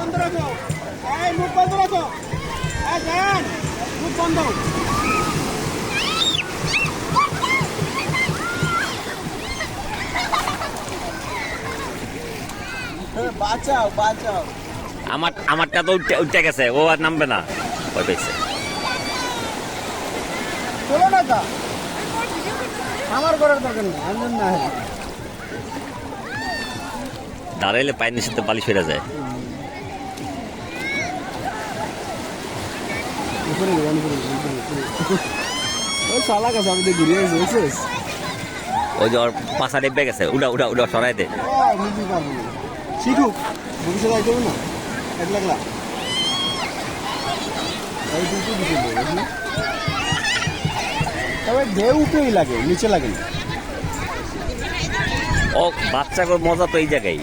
বন্ধ রাখো, এই মুখ বন্ধ রাখো, এই জান মুখ বন্ধ। বাঁচাও বাঁচাও। আমারটা তো উঠে গেছে, ও আর নামবে না, ভয় পেয়েছে। চলো না তা আমার করার দরকার নেই, আমি না দাঁড়াইলে পায়ের নিচে তো বালিশ ফেরা যায়। ওই শালা কাছে আমি ঘুরিয়ে গেছে। ওই যে ওর পাশা ডেবে গেছে, উড়া উড়া উড়া সরাই দে। শিখুক, ভবিষ্যৎ আইতে হবে না, একলা একলা। তবে ঢেউ উপরেই লাগে, নিচে লাগে না। ও বাচ্চা মজা তো এই জায়গায়।